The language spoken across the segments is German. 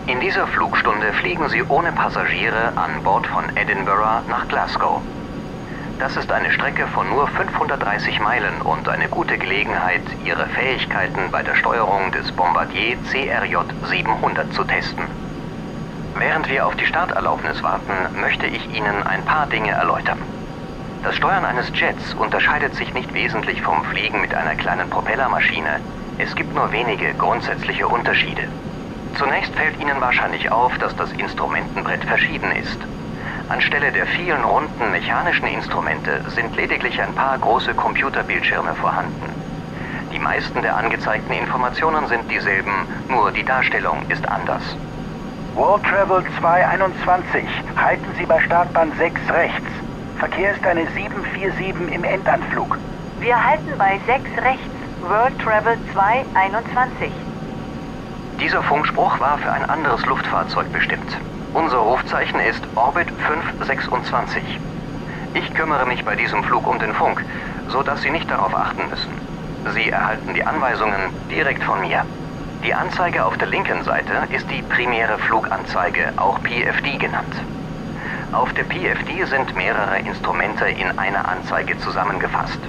In dieser Flugstunde fliegen Sie ohne Passagiere an Bord von Edinburgh nach Glasgow. Das ist eine Strecke von nur 530 Meilen und eine gute Gelegenheit, Ihre Fähigkeiten bei der Steuerung des Bombardier CRJ700 zu testen. Während wir auf die Starterlaubnis warten, möchte ich Ihnen ein paar Dinge erläutern. Das Steuern eines Jets unterscheidet sich nicht wesentlich vom Fliegen mit einer kleinen Propellermaschine. Es gibt nur wenige grundsätzliche Unterschiede. Zunächst fällt Ihnen wahrscheinlich auf, dass das Instrumentenbrett verschieden ist. Anstelle der vielen runden mechanischen Instrumente sind lediglich ein paar große Computerbildschirme vorhanden. Die meisten der angezeigten Informationen sind dieselben, nur die Darstellung ist anders. World Travel 221, halten Sie bei Startbahn 6 rechts. Verkehr ist eine 747 im Endanflug. Wir halten bei 6 rechts, World Travel 221. Dieser Funkspruch war für ein anderes Luftfahrzeug bestimmt. Unser Rufzeichen ist Orbit 526. Ich kümmere mich bei diesem Flug um den Funk, sodass Sie nicht darauf achten müssen. Sie erhalten die Anweisungen direkt von mir. Die Anzeige auf der linken Seite ist die primäre Fluganzeige, auch PFD genannt. Auf der PFD sind mehrere Instrumente in einer Anzeige zusammengefasst.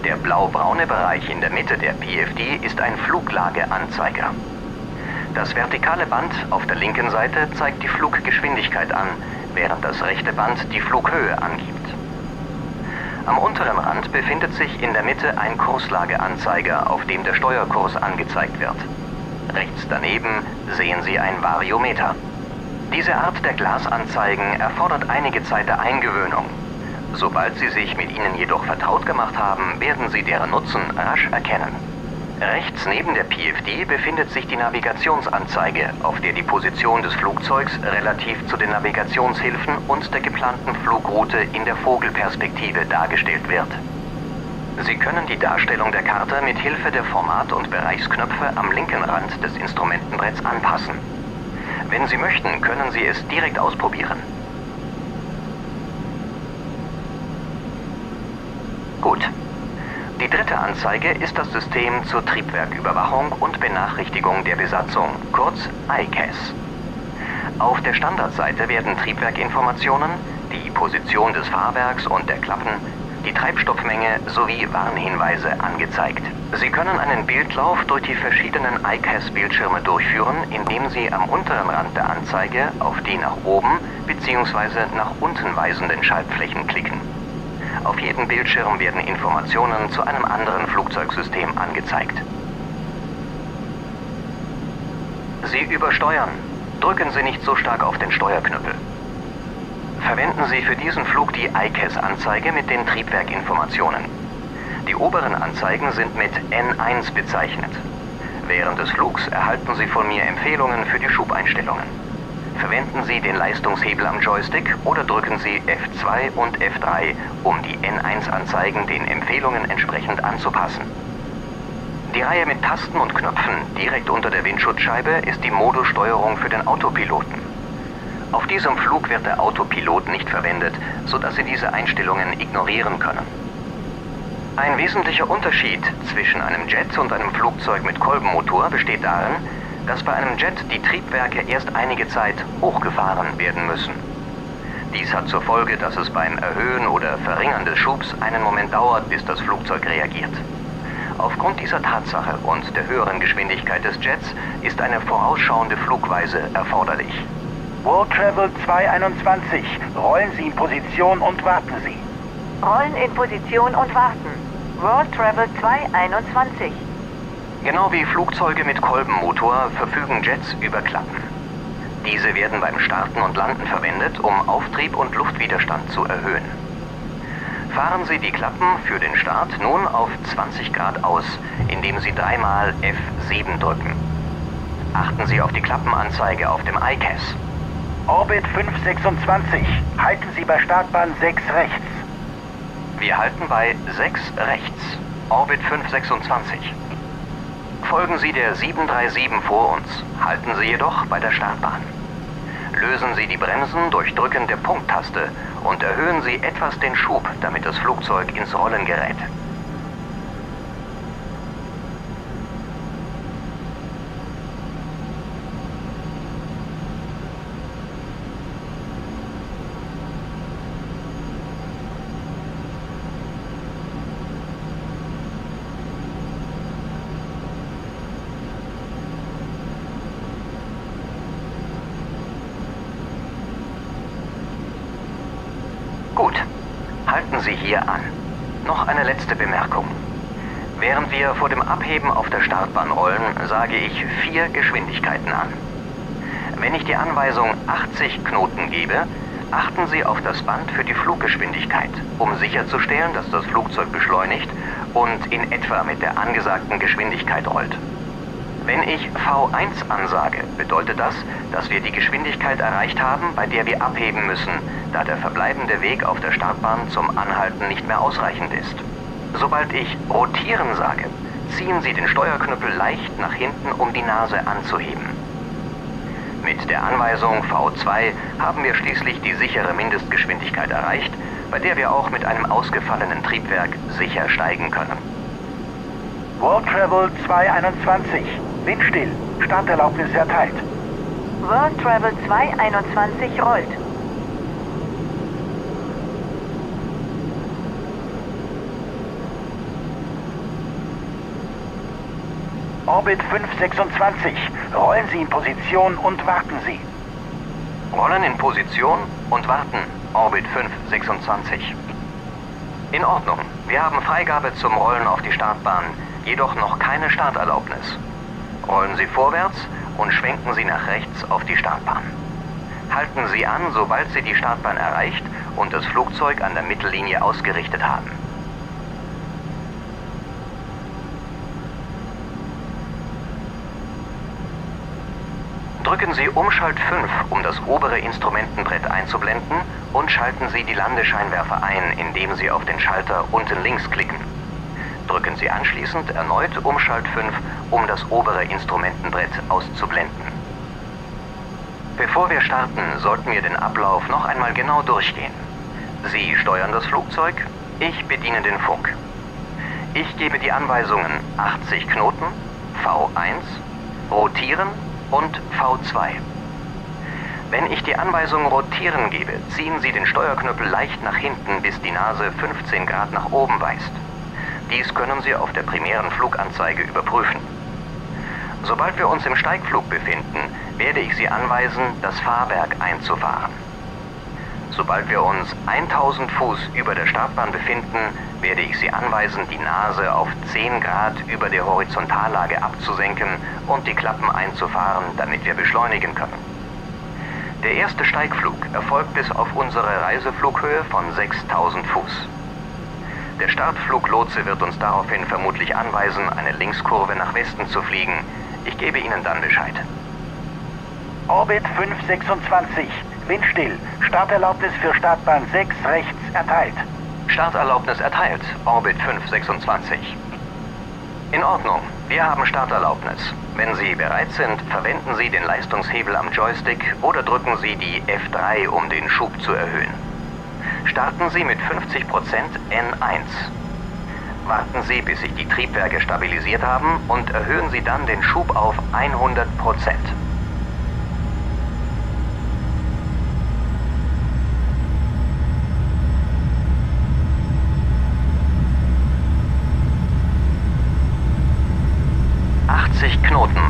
Der blau-braune Bereich in der Mitte der PFD ist ein Fluglageanzeiger. Das vertikale Band auf der linken Seite zeigt die Fluggeschwindigkeit an, während das rechte Band die Flughöhe angibt. Am unteren Rand befindet sich in der Mitte ein Kurslageanzeiger, auf dem der Steuerkurs angezeigt wird. Rechts daneben sehen Sie ein Variometer. Diese Art der Glasanzeigen erfordert einige Zeit der Eingewöhnung. Sobald Sie sich mit ihnen jedoch vertraut gemacht haben, werden Sie deren Nutzen rasch erkennen. Rechts neben der PFD befindet sich die Navigationsanzeige, auf der die Position des Flugzeugs relativ zu den Navigationshilfen und der geplanten Flugroute in der Vogelperspektive dargestellt wird. Sie können die Darstellung der Karte mit Hilfe der Format- und Bereichsknöpfe am linken Rand des Instrumentenbretts anpassen. Wenn Sie möchten, können Sie es direkt ausprobieren. Gut. Die dritte Anzeige ist das System zur Triebwerküberwachung und Benachrichtigung der Besatzung, kurz ICAS. Auf der Standardseite werden Triebwerkinformationen, die Position des Fahrwerks und der Klappen, die Treibstoffmenge sowie Warnhinweise angezeigt. Sie können einen Bildlauf durch die verschiedenen ICAS-Bildschirme durchführen, indem Sie am unteren Rand der Anzeige auf die nach oben bzw. nach unten weisenden Schaltflächen klicken. Auf jedem Bildschirm werden Informationen zu einem anderen Flugzeugsystem angezeigt. Sie übersteuern. Drücken Sie nicht so stark auf den Steuerknüppel. Verwenden Sie für diesen Flug die ICAS-Anzeige mit den Triebwerkinformationen. Die oberen Anzeigen sind mit N1 bezeichnet. Während des Flugs erhalten Sie von mir Empfehlungen für die Schubeinstellungen. Verwenden Sie den Leistungshebel am Joystick oder drücken Sie F2 und F3, um die N1-Anzeigen den Empfehlungen entsprechend anzupassen. Die Reihe mit Tasten und Knöpfen direkt unter der Windschutzscheibe ist die Modussteuerung für den Autopiloten. Auf diesem Flug wird der Autopilot nicht verwendet, sodass Sie diese Einstellungen ignorieren können. Ein wesentlicher Unterschied zwischen einem Jet und einem Flugzeug mit Kolbenmotor besteht darin, dass bei einem Jet die Triebwerke erst einige Zeit hochgefahren werden müssen. Dies hat zur Folge, dass es beim Erhöhen oder Verringern des Schubs einen Moment dauert, bis das Flugzeug reagiert. Aufgrund dieser Tatsache und der höheren Geschwindigkeit des Jets ist eine vorausschauende Flugweise erforderlich. World Travel 221, rollen Sie in Position und warten Sie. Rollen in Position und warten. World Travel 221. Genau wie Flugzeuge mit Kolbenmotor verfügen Jets über Klappen. Diese werden beim Starten und Landen verwendet, um Auftrieb und Luftwiderstand zu erhöhen. Fahren Sie die Klappen für den Start nun auf 20 Grad aus, indem Sie dreimal F7 drücken. Achten Sie auf die Klappenanzeige auf dem ICAS. Orbit 526, halten Sie bei Startbahn 6 rechts. Wir halten bei 6 rechts, Orbit 526. Folgen Sie der 737 vor uns, halten Sie jedoch bei der Startbahn. Lösen Sie die Bremsen durch Drücken der Punkttaste und erhöhen Sie etwas den Schub, damit das Flugzeug ins Rollen gerät. Gut, halten Sie hier an. Noch eine letzte Bemerkung. Während wir vor dem Abheben auf der Startbahn rollen, sage ich 4 Geschwindigkeiten an. Wenn ich die Anweisung 80 Knoten gebe, achten Sie auf das Band für die Fluggeschwindigkeit, um sicherzustellen, dass das Flugzeug beschleunigt und in etwa mit der angesagten Geschwindigkeit rollt. Wenn ich V1 ansage, bedeutet das, dass wir die Geschwindigkeit erreicht haben, bei der wir abheben müssen, da der verbleibende Weg auf der Startbahn zum Anhalten nicht mehr ausreichend ist. Sobald ich rotieren sage, ziehen Sie den Steuerknüppel leicht nach hinten, um die Nase anzuheben. Mit der Anweisung V2 haben wir schließlich die sichere Mindestgeschwindigkeit erreicht, bei der wir auch mit einem ausgefallenen Triebwerk sicher steigen können. World Travel 221. Windstill. Starterlaubnis erteilt. World Travel 221 rollt. Orbit 526. Rollen Sie in Position und warten Sie. Rollen in Position und warten. Orbit 526. In Ordnung. Wir haben Freigabe zum Rollen auf die Startbahn, jedoch noch keine Starterlaubnis. Rollen Sie vorwärts und schwenken Sie nach rechts auf die Startbahn. Halten Sie an, sobald Sie die Startbahn erreicht und das Flugzeug an der Mittellinie ausgerichtet haben. Drücken Sie Umschalt 5, um das obere Instrumentenbrett einzublenden, und schalten Sie die Landescheinwerfer ein, indem Sie auf den Schalter unten links klicken. Drücken Sie anschließend erneut Umschalt 5, um das obere Instrumentenbrett auszublenden. Bevor wir starten, sollten wir den Ablauf noch einmal genau durchgehen. Sie steuern das Flugzeug, ich bediene den Funk. Ich gebe die Anweisungen 80 Knoten, V1, rotieren und V2. Wenn ich die Anweisung rotieren gebe, ziehen Sie den Steuerknüppel leicht nach hinten, bis die Nase 15 Grad nach oben weist. Dies können Sie auf der primären Fluganzeige überprüfen. Sobald wir uns im Steigflug befinden, werde ich Sie anweisen, das Fahrwerk einzufahren. Sobald wir uns 1000 Fuß über der Startbahn befinden, werde ich Sie anweisen, die Nase auf 10 Grad über der Horizontallage abzusenken und die Klappen einzufahren, damit wir beschleunigen können. Der erste Steigflug erfolgt bis auf unsere Reiseflughöhe von 6000 Fuß. Der Startfluglotse wird uns daraufhin vermutlich anweisen, eine Linkskurve nach Westen zu fliegen. Ich gebe Ihnen dann Bescheid. Orbit 526. Windstill. Starterlaubnis für Startbahn 6 rechts erteilt. Starterlaubnis erteilt. Orbit 526. In Ordnung. Wir haben Starterlaubnis. Wenn Sie bereit sind, verwenden Sie den Leistungshebel am Joystick oder drücken Sie die F3, um den Schub zu erhöhen. Starten Sie mit 50% N1. Warten Sie, bis sich die Triebwerke stabilisiert haben und erhöhen Sie dann den Schub auf 100%. Knoten.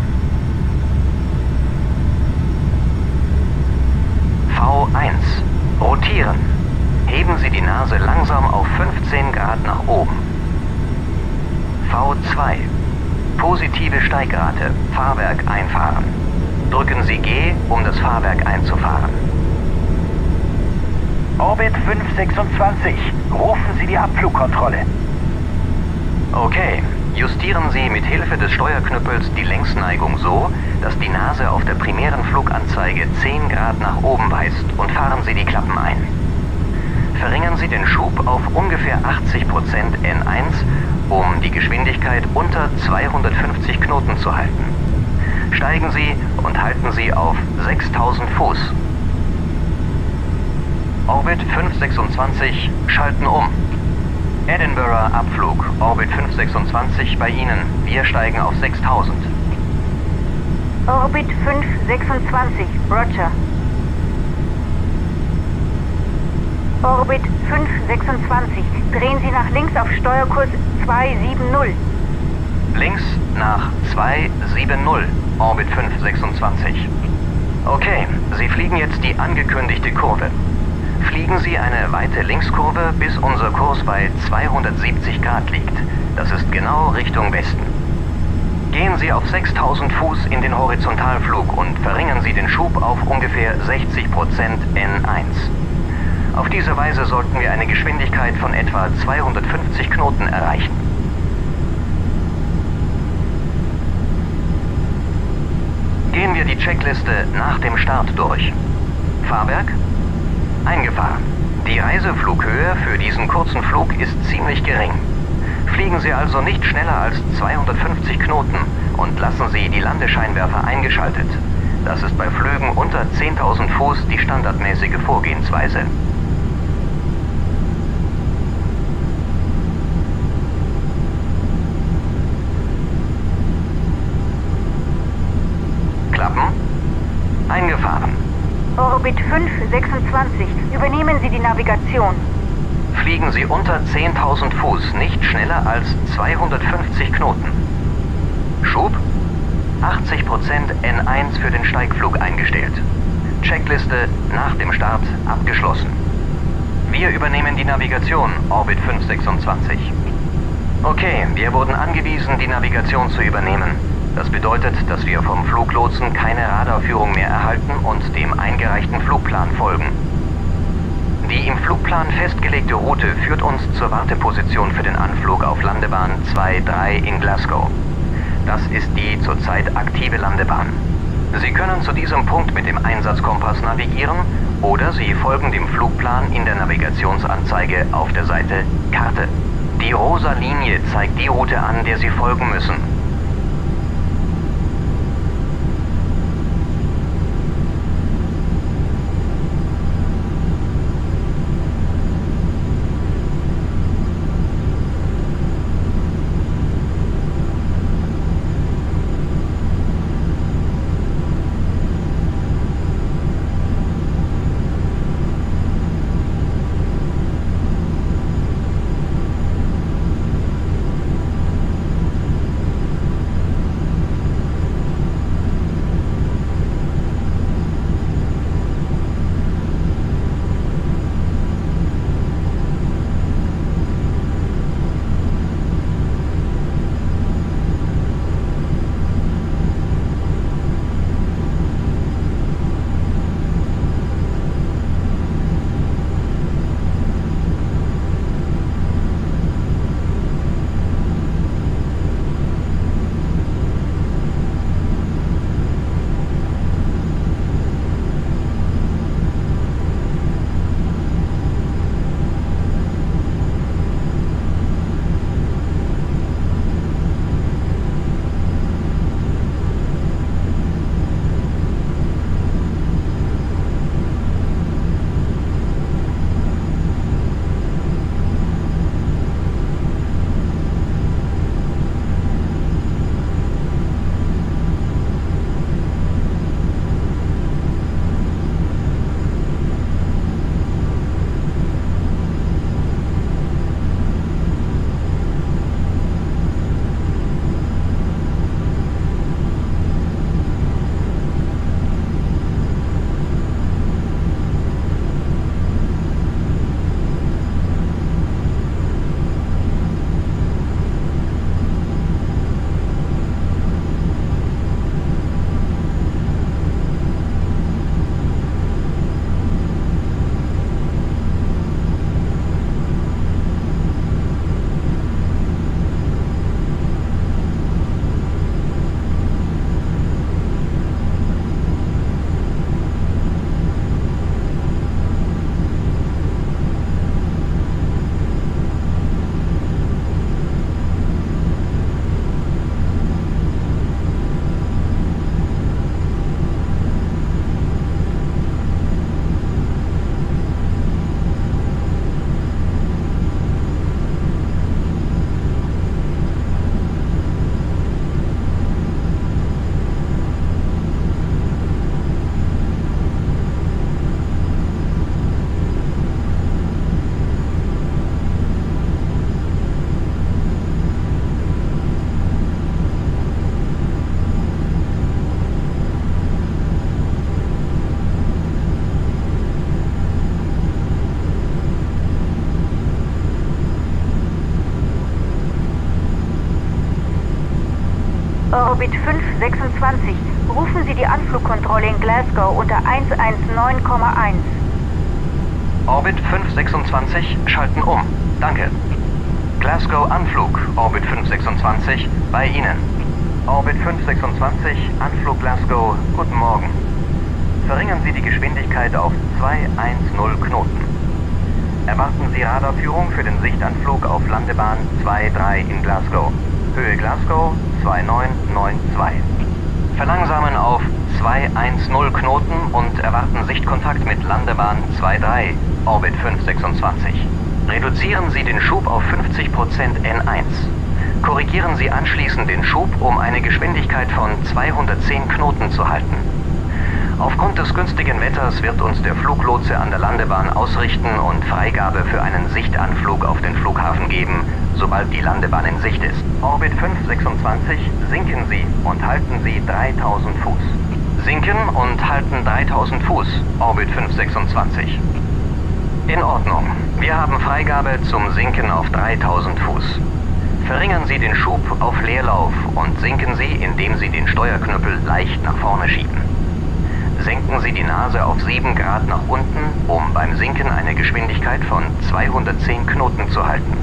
V1. Rotieren. Heben Sie die Nase langsam auf 15 Grad nach oben. V2. Positive Steigrate. Fahrwerk einfahren. Drücken Sie G, um das Fahrwerk einzufahren. Orbit 526. Rufen Sie die Abflugkontrolle. Okay. Justieren Sie mit Hilfe des Steuerknüppels die Längsneigung so, dass die Nase auf der primären Fluganzeige 10 Grad nach oben weist und fahren Sie die Klappen ein. Verringern Sie den Schub auf ungefähr 80% N1, um die Geschwindigkeit unter 250 Knoten zu halten. Steigen Sie und halten Sie auf 6000 Fuß. Orbit 526, schalten um. Edinburgh Abflug, Orbit 526 bei Ihnen. Wir steigen auf 6000. Orbit 526, Roger. Orbit 526, drehen Sie nach links auf Steuerkurs 270. Links nach 270, Orbit 526. Okay, Sie fliegen jetzt die angekündigte Kurve. Fliegen Sie eine weite Linkskurve, bis unser Kurs bei 270 Grad liegt. Das ist genau Richtung Westen. Gehen Sie auf 6000 Fuß in den Horizontalflug und verringern Sie den Schub auf ungefähr 60% N1. Auf diese Weise sollten wir eine Geschwindigkeit von etwa 250 Knoten erreichen. Gehen wir die Checkliste nach dem Start durch. Fahrwerk? Eingefahren. Die Reiseflughöhe für diesen kurzen Flug ist ziemlich gering. Fliegen Sie also nicht schneller als 250 Knoten und lassen Sie die Landescheinwerfer eingeschaltet. Das ist bei Flügen unter 10.000 Fuß die standardmäßige Vorgehensweise. Klappen? Eingefahren. Orbit 526. Übernehmen Sie die Navigation. Fliegen Sie unter 10.000 Fuß nicht schneller als 250 Knoten. Schub? 80% N1 für den Steigflug eingestellt. Checkliste nach dem Start abgeschlossen. Wir übernehmen die Navigation, Orbit 526. Okay, wir wurden angewiesen, die Navigation zu übernehmen. Das bedeutet, dass wir vom Fluglotsen keine Radarführung mehr erhalten und dem eingereichten Flugplan folgen. Die im Flugplan festgelegte Route führt uns zur Warteposition für den Anflug auf Landebahn 2-3 in Glasgow. Das ist die zurzeit aktive Landebahn. Sie können zu diesem Punkt mit dem Einsatzkompass navigieren oder Sie folgen dem Flugplan in der Navigationsanzeige auf der Seite Karte. Die rosa Linie zeigt die Route an, der Sie folgen müssen. Orbit 526. Rufen Sie die Anflugkontrolle in Glasgow unter 119,1. Orbit 526, schalten um. Danke. Glasgow Anflug, Orbit 526, bei Ihnen. Orbit 526, Anflug Glasgow, guten Morgen. Verringern Sie die Geschwindigkeit auf 210 Knoten. Erwarten Sie Radarführung für den Sichtanflug auf Landebahn 23 in Glasgow. Höhe Glasgow 2992. Verlangsamen auf 210 Knoten und erwarten Sichtkontakt mit Landebahn 23, Orbit 526. Reduzieren Sie den Schub auf 50% N1. Korrigieren Sie anschließend den Schub, um eine Geschwindigkeit von 210 Knoten zu halten. Aufgrund des günstigen Wetters wird uns der Fluglotse an der Landebahn ausrichten und Freigabe für einen Sichtanflug auf den Flughafen geben, sobald die Landebahn in Sicht ist. Orbit 526, sinken Sie und halten Sie 3000 Fuß. Sinken und halten 3000 Fuß, Orbit 526. In Ordnung. Wir haben Freigabe zum Sinken auf 3000 Fuß. Verringern Sie den Schub auf Leerlauf und sinken Sie, indem Sie den Steuerknüppel leicht nach vorne schieben. Senken Sie die Nase auf 7 Grad nach unten, um beim Sinken eine Geschwindigkeit von 210 Knoten zu halten.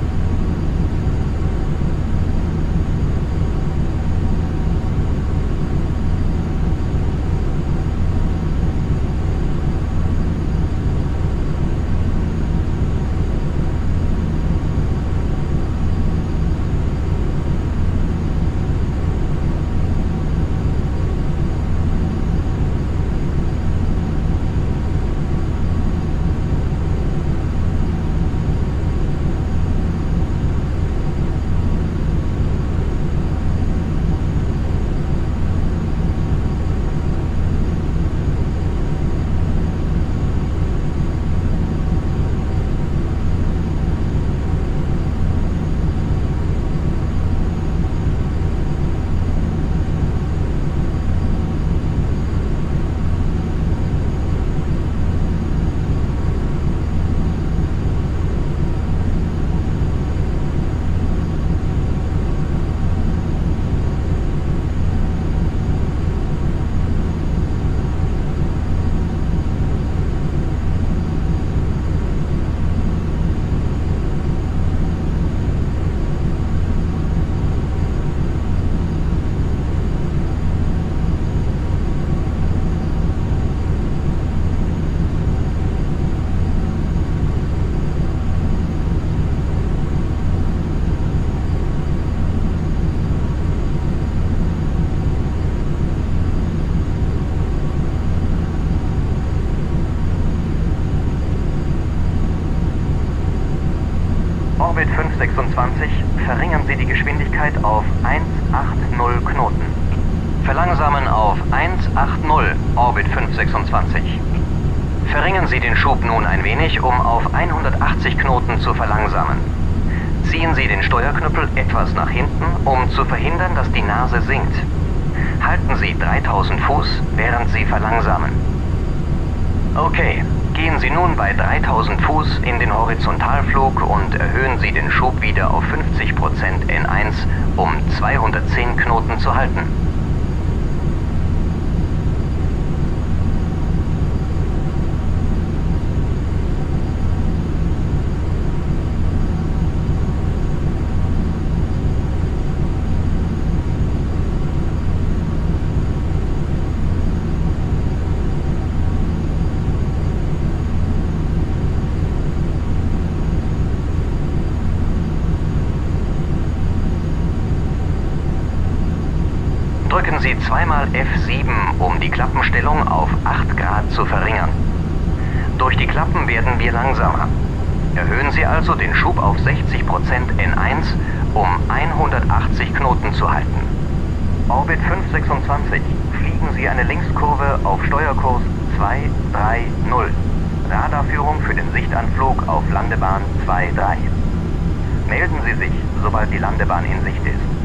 Orbit 526, verringern Sie die Geschwindigkeit auf 180 Knoten. Verlangsamen auf 180, Orbit 526. Verringern Sie den Schub nun ein wenig, um auf 180 Knoten zu verlangsamen. Ziehen Sie den Steuerknüppel etwas nach hinten, um zu verhindern, dass die Nase sinkt. Halten Sie 3000 Fuß, während Sie verlangsamen. Okay, gehen Sie nun bei 3000 Fuß in den Horizontalflug und erhöhen Sie den Schub wieder auf 50% N1, um 210 Knoten zu halten. Drücken Sie zweimal F7, um die Klappenstellung auf 8 Grad zu verringern. Durch die Klappen werden wir langsamer. Erhöhen Sie also den Schub auf 60% N1, um 180 Knoten zu halten. Orbit 526, fliegen Sie eine Linkskurve auf Steuerkurs 230. Radarführung für den Sichtanflug auf Landebahn 23. Melden Sie sich, sobald die Landebahn in Sicht ist.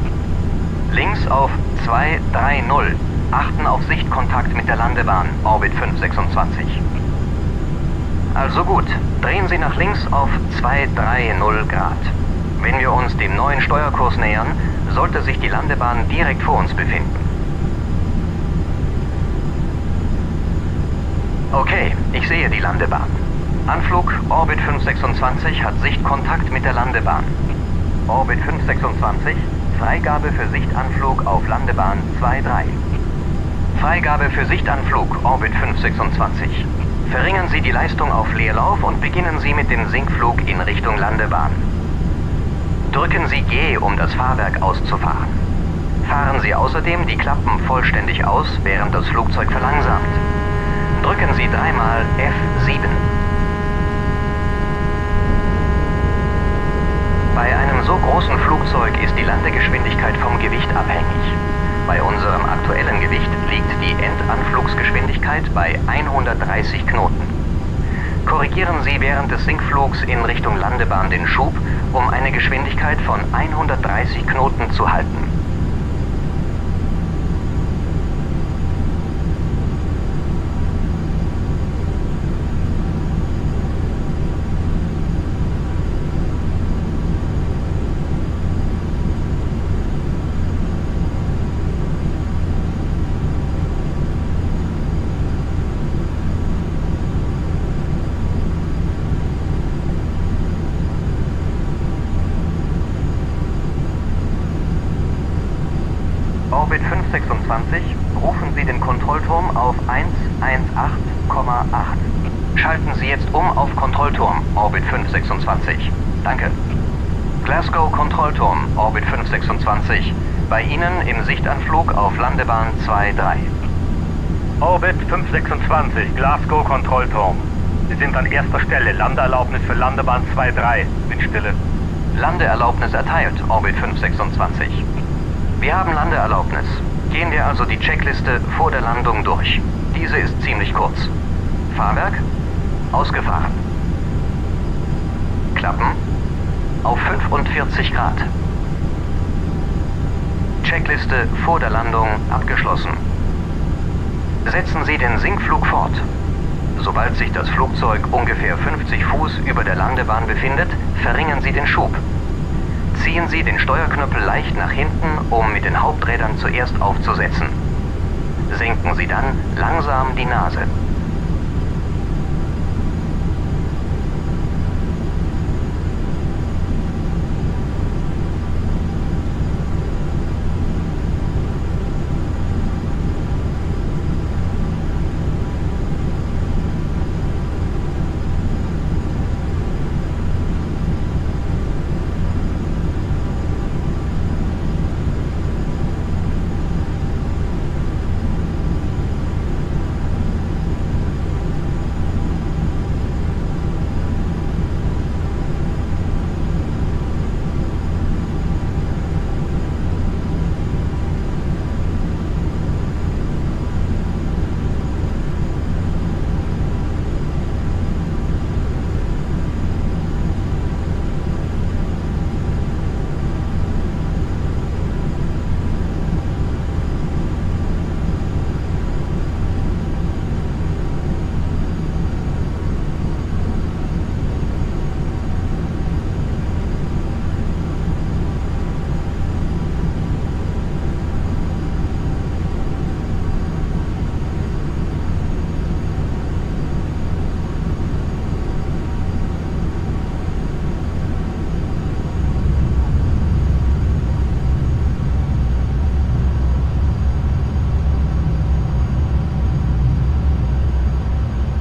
Links auf 230. Achten auf Sichtkontakt mit der Landebahn, Orbit 526. Also gut, drehen Sie nach links auf 230 Grad. Wenn wir uns dem neuen Steuerkurs nähern, sollte sich die Landebahn direkt vor uns befinden. Okay, ich sehe die Landebahn. Anflug Orbit 526 hat Sichtkontakt mit der Landebahn. Orbit 526, Freigabe für Sichtanflug auf Landebahn 23. Freigabe für Sichtanflug Orbit 526. Verringern Sie die Leistung auf Leerlauf und beginnen Sie mit dem Sinkflug in Richtung Landebahn. Drücken Sie G, um das Fahrwerk auszufahren. Fahren Sie außerdem die Klappen vollständig aus, während das Flugzeug verlangsamt. Drücken Sie dreimal F7. Bei einem so großen Flugzeug ist die Landegeschwindigkeit vom Gewicht abhängig. Bei unserem aktuellen Gewicht liegt die Endanflugsgeschwindigkeit bei 130 Knoten. Korrigieren Sie während des Sinkflugs in Richtung Landebahn den Schub, um eine Geschwindigkeit von 130 Knoten zu halten. Orbit 526, rufen Sie den Kontrollturm auf 118,8. Schalten Sie jetzt um auf Kontrollturm, Orbit 526. Danke. Glasgow Kontrollturm, Orbit 526. Bei Ihnen im Sichtanflug auf Landebahn 23. Orbit 526, Glasgow Kontrollturm. Sie sind an erster Stelle. Landeerlaubnis für Landebahn 23. Windstille. Landeerlaubnis erteilt, Orbit 526. Wir haben Landeerlaubnis. Gehen wir also die Checkliste vor der Landung durch. Diese ist ziemlich kurz. Fahrwerk? Ausgefahren. Klappen? Auf 45 Grad. Checkliste vor der Landung abgeschlossen. Setzen Sie den Sinkflug fort. Sobald sich das Flugzeug ungefähr 50 Fuß über der Landebahn befindet, verringern Sie den Schub. Ziehen Sie den Steuerknüppel leicht nach hinten, um mit den Haupträdern zuerst aufzusetzen. Senken Sie dann langsam die Nase.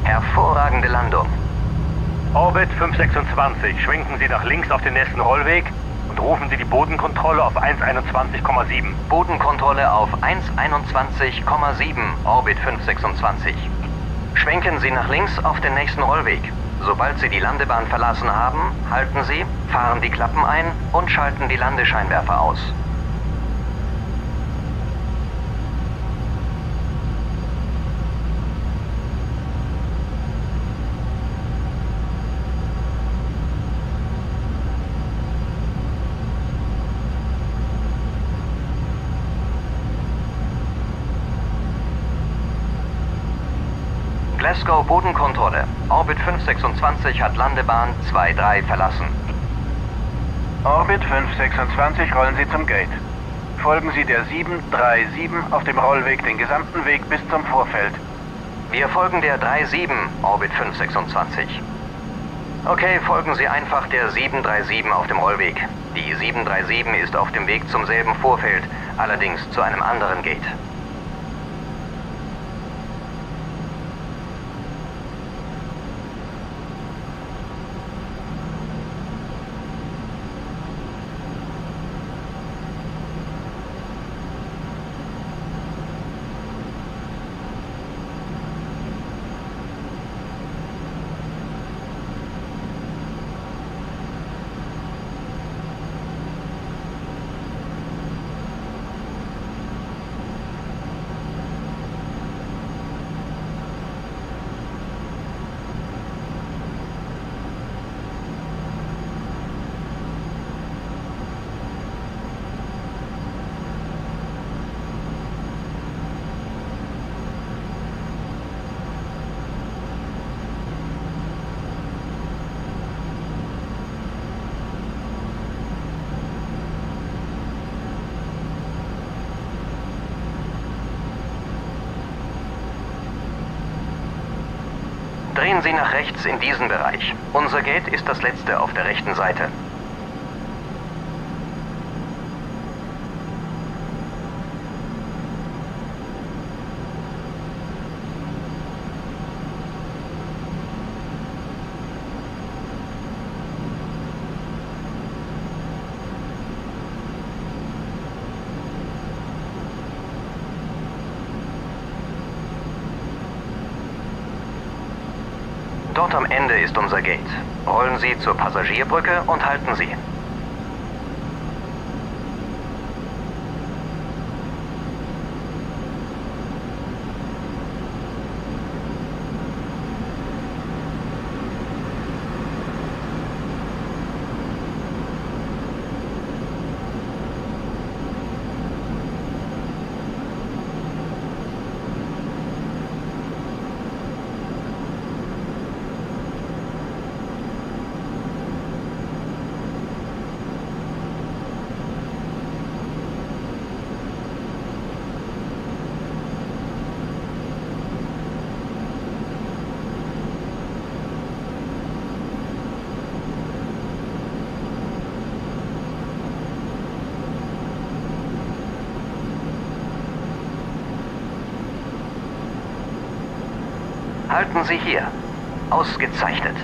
Hervorragende Landung. Orbit 526, schwenken Sie nach links auf den nächsten Rollweg und rufen Sie die Bodenkontrolle auf 121,7. Bodenkontrolle auf 121,7, Orbit 526. Schwenken Sie nach links auf den nächsten Rollweg. Sobald Sie die Landebahn verlassen haben, halten Sie, fahren die Klappen ein und schalten die Landescheinwerfer aus. Glasgow Bodenkontrolle. Orbit 526 hat Landebahn 23 verlassen. Orbit 526, rollen Sie zum Gate. Folgen Sie der 737 auf dem Rollweg den gesamten Weg bis zum Vorfeld. Wir folgen der 37, Orbit 526. Okay, folgen Sie einfach der 737 auf dem Rollweg. Die 737 ist auf dem Weg zum selben Vorfeld, allerdings zu einem anderen Gate. Drehen Sie nach rechts in diesen Bereich. Unser Gate ist das letzte auf der rechten Seite. Dort am Ende ist unser Gate. Rollen Sie zur Passagierbrücke und halten Sie. Halten Sie hier. Ausgezeichnet.